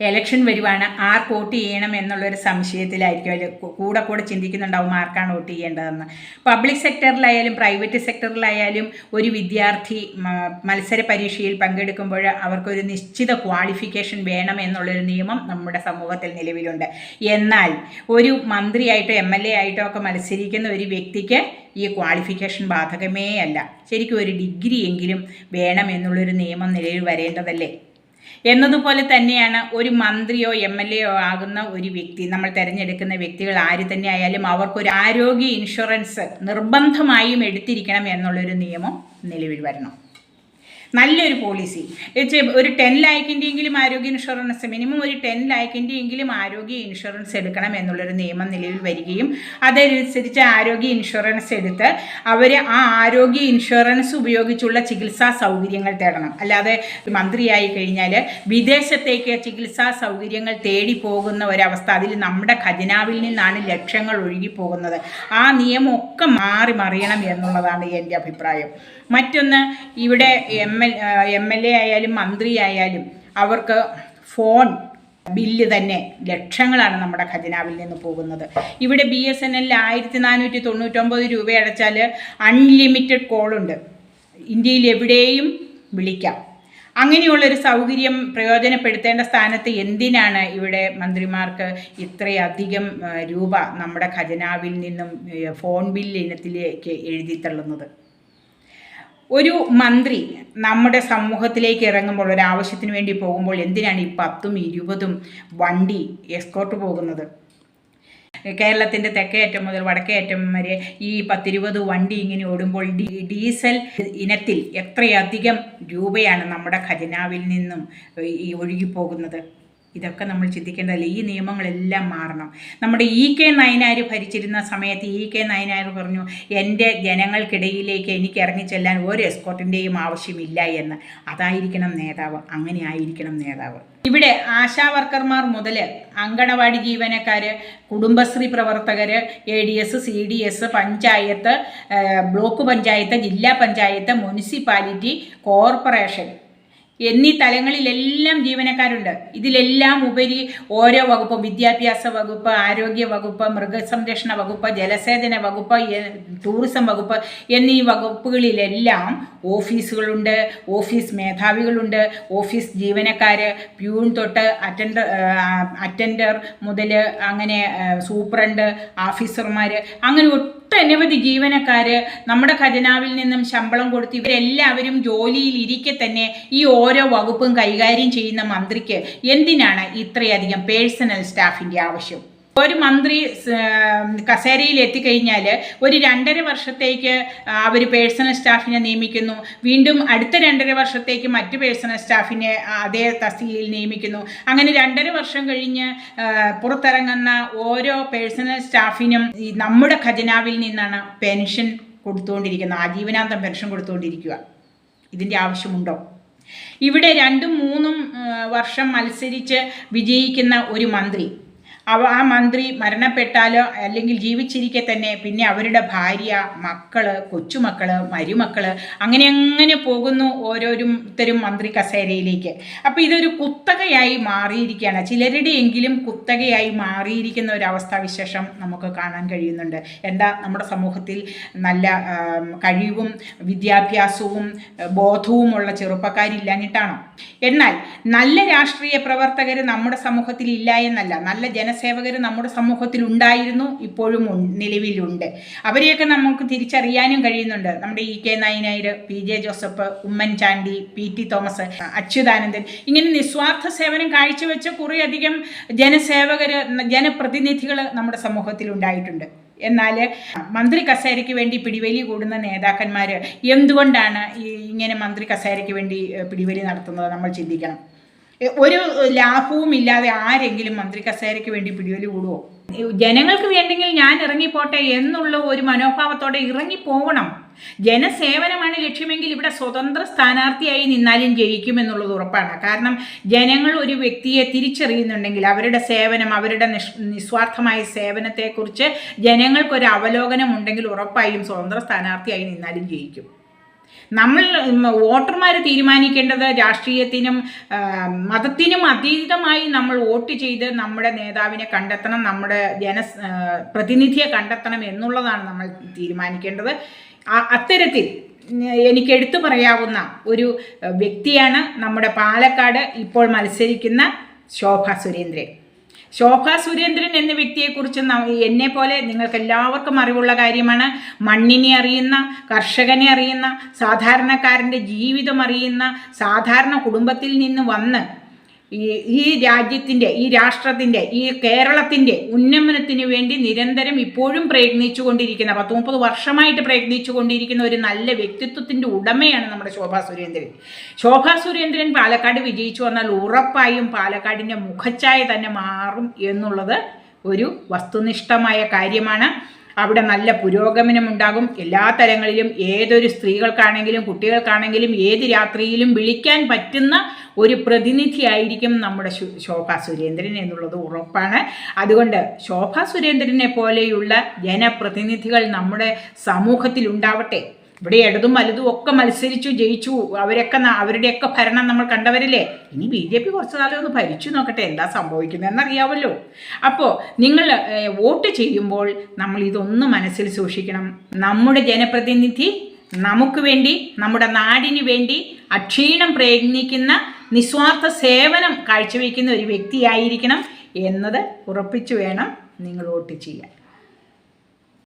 Election വരുവാണ്, ആർക്ക് vote ചെയ്യണം എന്നുള്ളൊരു സംശയത്തിലായിരിക്കും. അതിൽ കൂടെ ചിന്തിക്കുന്നുണ്ടാവും ആർക്കാണ് വോട്ട് ചെയ്യേണ്ടതെന്ന്. പബ്ലിക് സെക്ടറിലായാലും പ്രൈവറ്റ് സെക്ടറിലായാലും ഒരു വിദ്യാർത്ഥി മത്സര പരീക്ഷയിൽ പങ്കെടുക്കുമ്പോൾ അവർക്കൊരു നിശ്ചിത ക്വാളിഫിക്കേഷൻ വേണം എന്നുള്ളൊരു നിയമം നമ്മുടെ സമൂഹത്തിൽ നിലവിലുണ്ട്. എന്നാൽ ഒരു മന്ത്രിയായിട്ടോ MLA ആയിട്ടോ ഒക്കെ മത്സരിക്കുന്ന ഒരു വ്യക്തിക്ക് ഈ ക്വാളിഫിക്കേഷൻ ബാധകമേ അല്ല. ശരിക്കും ഒരു ഡിഗ്രി എങ്കിലും വേണം എന്നുള്ളൊരു നിയമം നിലവിൽ വരേണ്ടതല്ലേ? എന്നതുപോലെ തന്നെയാണ് ഒരു മന്ത്രിയോ MLA ആകുന്ന ഒരു വ്യക്തി, നമ്മൾ തിരഞ്ഞെടുക്കുന്ന വ്യക്തികൾ ആര് തന്നെ ആയാലും അവർക്കൊരു ആരോഗ്യ ഇൻഷുറൻസ് നിർബന്ധമായും എടുത്തിരിക്കണം എന്നുള്ളൊരു നിയമം നിലവിൽ വരണം. നല്ലൊരു പോളിസി. ഒരു 10 ലാഖിൻ്റെയെങ്കിലും ആരോഗ്യ ഇൻഷുറൻസ്, മിനിമം ഒരു 10 ലാഖിൻ്റെയെങ്കിലും ആരോഗ്യ ഇൻഷുറൻസ് എടുക്കണം എന്നുള്ളൊരു നിയമം നിലവിൽ വരികയും അതനുസരിച്ച് ആരോഗ്യ ഇൻഷുറൻസ് എടുത്ത് അവർ ആ ആരോഗ്യ ഇൻഷുറൻസ് ഉപയോഗിച്ചുള്ള ചികിത്സാ സൗകര്യങ്ങൾ തേടണം. അല്ലാതെ മന്ത്രിയായി കഴിഞ്ഞാൽ വിദേശത്തേക്ക് ചികിത്സാ സൗകര്യങ്ങൾ തേടി പോകുന്ന ഒരവസ്ഥ, അതിൽ നമ്മുടെ ഖജനാവിൽ നിന്നാണ് ലക്ഷങ്ങൾ ഒഴുകിപ്പോകുന്നത്. ആ നിയമമൊക്കെ മറിയണം എന്നുള്ളതാണ് എൻ്റെ അഭിപ്രായം. മറ്റൊന്ന്, ഇവിടെ MLA ആയാലും മന്ത്രി ആയാലും അവർക്ക് ഫോൺ ബില്ല് തന്നെ ലക്ഷങ്ങളാണ് നമ്മുടെ ഖജനാവിൽ നിന്ന് പോകുന്നത്. ഇവിടെ BSNL 1499 രൂപ അടച്ചാൽ അൺലിമിറ്റഡ് കോളുണ്ട്, ഇന്ത്യയിൽ എവിടെയും വിളിക്കാം. അങ്ങനെയുള്ളൊരു സൗകര്യം പ്രയോജനപ്പെടുത്തേണ്ട സ്ഥാനത്ത് എന്തിനാണ് ഇവിടെ മന്ത്രിമാർക്ക് ഇത്രയധികം രൂപ നമ്മുടെ ഖജനാവിൽ നിന്നും ഫോൺ ബില്ല് ഇനത്തിലേക്ക് എഴുതി തള്ളുന്നത്? ഒരു മന്ത്രി നമ്മുടെ സമൂഹത്തിലേക്ക് ഇറങ്ങുമ്പോൾ, ഒരു ആവശ്യത്തിന് വേണ്ടി പോകുമ്പോൾ എന്തിനാണ് ഈ 10ഉം 20ഉം വണ്ടി എസ്കോർട്ട് പോകുന്നത്? കേരളത്തിൻ്റെ തെക്കേ അറ്റം മുതൽ വടക്കേ അറ്റം വരെ ഈ 10-20 വണ്ടി ഇങ്ങനെ ഓടുമ്പോൾ ഡീസൽ ഇനത്തിൽ എത്രയധികം രൂപയാണ് നമ്മുടെ ഖജനാവിൽ നിന്നും ഈ ഒഴുകിപ്പോകുന്നത്? ഇതൊക്കെ നമ്മൾ ചിന്തിക്കേണ്ടതല്ലേ? ഈ നിയമങ്ങളെല്ലാം മാറണം. നമ്മുടെ EK നയനാർ ഭരിച്ചിരുന്ന സമയത്ത് EK നയനാർ പറഞ്ഞു, എൻ്റെ ജനങ്ങൾക്കിടയിലേക്ക് എനിക്ക് ഇറങ്ങിച്ചെല്ലാൻ ഒരു എസ്കോർട്ടിൻ്റെയും ആവശ്യമില്ല എന്ന്. അതായിരിക്കണം നേതാവ്, അങ്ങനെ ആയിരിക്കണം നേതാവ്. ഇവിടെ ആശാ വർക്കർമാർ മുതൽ അങ്കണവാടി ജീവനക്കാർ, കുടുംബശ്രീ പ്രവർത്തകർ, ADS, CDS, panchayat, block panchayat, ജില്ലാ പഞ്ചായത്ത്, മുനിസിപ്പാലിറ്റി, കോർപ്പറേഷൻ എന്നീ തലങ്ങളിലെല്ലാം ജീവനക്കാരുണ്ട്. ഇതിലെല്ലാം ഉപരി ഓരോ വകുപ്പും, വിദ്യാഭ്യാസ വകുപ്പ്, ആരോഗ്യ വകുപ്പ്, മൃഗസംരക്ഷണ വകുപ്പ്, ജലസേചന വകുപ്പ്, ടൂറിസം വകുപ്പ് എന്നീ വകുപ്പുകളിലെല്ലാം ഓഫീസുകളുണ്ട്, ഓഫീസ് മേധാവികളുണ്ട്, ഓഫീസ് ജീവനക്കാർ, പ്യൂൺ തൊട്ട് അറ്റൻഡർ മുതൽ അങ്ങനെ സൂപ്രണ്ട്, ഓഫീസർമാർ, അങ്ങനെ ഒട്ടനവധി ജീവനക്കാർ നമ്മുടെ ഖജനാവിൽ നിന്നും ശമ്പളം കൊടുത്ത് ഇവരെല്ലാവരും ജോലിയിൽ ഇരിക്കെ തന്നെ ഈ ഓരോ വകുപ്പും കൈകാര്യം ചെയ്യുന്ന മന്ത്രിക്ക് എന്തിനാണ് ഇത്രയധികം പേഴ്സണൽ സ്റ്റാഫിൻ്റെ ആവശ്യം? ഒരു മന്ത്രി കസേരയിൽ എത്തിക്കഴിഞ്ഞാൽ ഒരു 2.5 വർഷത്തേക്ക് അവർ പേഴ്സണൽ സ്റ്റാഫിനെ നിയമിക്കുന്നു, വീണ്ടും അടുത്ത 2.5 വർഷത്തേക്ക് മറ്റ് പേഴ്സണൽ സ്റ്റാഫിനെ അതേ തസ്തികയിൽ നിയമിക്കുന്നു. അങ്ങനെ 2.5 വർഷം കഴിഞ്ഞ് പുറത്തിറങ്ങുന്ന ഓരോ പേഴ്സണൽ സ്റ്റാഫിനും ഈ നമ്മുടെ ഖജനാവിൽ നിന്നാണ് പെൻഷൻ കൊടുത്തുകൊണ്ടിരിക്കുന്നത്, ആജീവനാന്തം പെൻഷൻ കൊടുത്തുകൊണ്ടിരിക്കുക. ഇതിൻ്റെ ആവശ്യമുണ്ടോ? ഇവിടെ 2-3 വർഷം മത്സരിച്ച് വിജയിക്കുന്ന ഒരു മന്ത്രി, ആ മന്ത്രി മരണപ്പെട്ടാലോ അല്ലെങ്കിൽ ജീവിച്ചിരിക്കെ തന്നെ പിന്നെ അവരുടെ ഭാര്യ, മക്കള്, കൊച്ചുമക്കള്, മരുമക്കള്, അങ്ങനെ പോകുന്നു ഓരോരുത്തരും മന്ത്രി കസേരയിലേക്ക്. അപ്പോൾ ഇതൊരു കുത്തകയായി മാറിയിരിക്കുകയാണ്. ചിലരുടെയെങ്കിലും കുത്തകയായി മാറിയിരിക്കുന്ന ഒരു അവസ്ഥാവിശേഷം നമുക്ക് കാണാൻ കഴിയുന്നുണ്ട്. എന്താ? നമ്മുടെ സമൂഹത്തിൽ നല്ല കഴിവും വിദ്യാഭ്യാസവും ബോധവുമുള്ള ചെറുപ്പക്കാരില്ലാഞ്ഞിട്ടാണോ? എന്നാൽ നല്ല രാഷ്ട്രീയ പ്രവർത്തകർ നമ്മുടെ സമൂഹത്തിൽ ഇല്ല എന്നല്ല, നല്ല ജനസേവകർ നമ്മുടെ സമൂഹത്തിൽ ഉണ്ടായിരുന്നു, ഇപ്പോഴും നിലവിലുണ്ട്. അവരെയൊക്കെ നമുക്ക് തിരിച്ചറിയാനും കഴിയുന്നുണ്ട്. നമ്മുടെ EK Nayanar, PJ Joseph, Oommen Chandy, PT Thomas, Achuthanandan, ഇങ്ങനെ നിസ്വാർത്ഥ സേവനം കാഴ്ചവെച്ച കുറേയധികം ജനസേവകർ, ജനപ്രതിനിധികൾ നമ്മുടെ സമൂഹത്തിൽ ഉണ്ടായിട്ടുണ്ട്. എന്നാൽ മന്ത്രി കസേരയ്ക്ക് വേണ്ടി പിടിവലി കൂടുന്ന നേതാക്കന്മാർ എന്തുകൊണ്ടാണ് ഇങ്ങനെ മന്ത്രി കസേരയ്ക്ക് വേണ്ടി പിടിവലി നടത്തുന്നത്? നമ്മൾ ചിന്തിക്കണം. ഒരു ലാഭവും ഇല്ലാതെ ആരെങ്കിലും മന്ത്രി കസേരയ്ക്ക് വേണ്ടി പിടിവലി കൂടുമോ? ജനങ്ങൾക്ക് വേണ്ടെങ്കിൽ ഞാൻ ഇറങ്ങിപ്പോട്ടെ എന്നുള്ള ഒരു മനോഭാവത്തോടെ ഇറങ്ങിപ്പോകണം. ജനസേവനമാണ് ലക്ഷ്യമെങ്കിൽ ഇവിടെ സ്വതന്ത്ര സ്ഥാനാർത്ഥിയായി നിന്നാലും ജയിക്കുമെന്നുള്ളത് ഉറപ്പാണ്. കാരണം ജനങ്ങൾ ഒരു വ്യക്തിയെ തിരിച്ചറിയുന്നുണ്ടെങ്കിൽ അവരുടെ സേവനം, അവരുടെ നിസ്വാർത്ഥമായ സേവനത്തെക്കുറിച്ച് ജനങ്ങൾക്കൊരു അവലോകനം ഉണ്ടെങ്കിൽ ഉറപ്പായും സ്വതന്ത്ര സ്ഥാനാർത്ഥിയായി നിന്നാലും ജയിക്കും. നമ്മൾ വോട്ടർമാർ തീരുമാനിക്കേണ്ടത് രാഷ്ട്രീയത്തിനും മതത്തിനും അതീതമായി നമ്മൾ വോട്ട് ചെയ്ത് നമ്മുടെ നേതാവിനെ കണ്ടെത്തണം, നമ്മുടെ പ്രതിനിധിയെ കണ്ടെത്തണം എന്നുള്ളതാണ് നമ്മൾ തീരുമാനിക്കേണ്ടത്. അത്തരത്തിൽ എനിക്ക് എടുത്തു പറയാവുന്ന ഒരു വ്യക്തിയാണ് നമ്മുടെ പാലക്കാട് ഇപ്പോൾ മത്സരിക്കുന്ന ശോഭാ സുരേന്ദ്രൻ. ശോഭാ സുരേന്ദ്രൻ എന്ന വ്യക്തിയെക്കുറിച്ച് എന്നെ പോലെ നിങ്ങൾക്ക് എല്ലാവർക്കും അറിവുള്ള കാര്യമാണ്. മണ്ണിനെ അറിയുന്ന, കർഷകനെ അറിയുന്ന, സാധാരണക്കാരൻ്റെ ജീവിതം അറിയുന്ന, സാധാരണ കുടുംബത്തിൽ നിന്ന് വന്ന് ഈ രാജ്യത്തിൻ്റെ, ഈ രാഷ്ട്രത്തിൻ്റെ, ഈ കേരളത്തിൻ്റെ ഉന്നമനത്തിന് വേണ്ടി നിരന്തരം ഇപ്പോഴും പ്രയത്നിച്ചു കൊണ്ടിരിക്കുന്ന, 10-30 വർഷമായിട്ട് പ്രയത്നിച്ചു കൊണ്ടിരിക്കുന്ന ഒരു നല്ല വ്യക്തിത്വത്തിൻ്റെ ഉടമയാണ് നമ്മുടെ ശോഭാ സുരേന്ദ്രൻ. ശോഭാ സുരേന്ദ്രൻ പാലക്കാട് വിജയിച്ചു വന്നാൽ ഉറപ്പായും പാലക്കാടിൻ്റെ മുഖച്ഛായ തന്നെ മാറും എന്നുള്ളത് ഒരു വസ്തുനിഷ്ഠമായ കാര്യമാണ്. അവിടെ നല്ല പുരോഗമനമുണ്ടാകും. എല്ലാ തരങ്ങളിലും ഏതൊരു സ്ത്രീകൾക്കാണെങ്കിലും കുട്ടികൾക്കാണെങ്കിലും ഏത് രാത്രിയിലും വിളിക്കാൻ പറ്റുന്ന ഒരു പ്രതിനിധിയായിരിക്കും നമ്മുടെ ശോഭാ സുരേന്ദ്രൻ എന്നുള്ളത് ഉറപ്പാണ്. അതുകൊണ്ട് ശോഭാ സുരേന്ദ്രനെ പോലെയുള്ള ജനപ്രതിനിധികൾ നമ്മുടെ സമൂഹത്തിൽ ഉണ്ടാവട്ടെ. ഇവിടെ ഇടതും വലതും ഒക്കെ മത്സരിച്ചു ജയിച്ചു, അവരുടെയൊക്കെ ഭരണം നമ്മൾ കണ്ടവരല്ലേ. ഇനി BJP കുറച്ച് കാലം ഒന്ന് ഭരിച്ചു നോക്കട്ടെ, എന്താ സംഭവിക്കുന്നതെന്നറിയാമല്ലോ. അപ്പോൾ നിങ്ങൾ വോട്ട് ചെയ്യുമ്പോൾ നമ്മൾ ഇതൊന്ന് മനസ്സിൽ സൂക്ഷിക്കണം. നമ്മുടെ ജനപ്രതിനിധി നമുക്ക് വേണ്ടി, നമ്മുടെ നാടിന് വേണ്ടി അക്ഷീണം പ്രയത്നിക്കുന്ന, നിസ്വാർത്ഥ സേവനം കാഴ്ചവെക്കുന്ന ഒരു വ്യക്തിയായിരിക്കണം എന്നത് ഉറപ്പിച്ചു വേണം നിങ്ങൾ വോട്ട് ചെയ്യാൻ.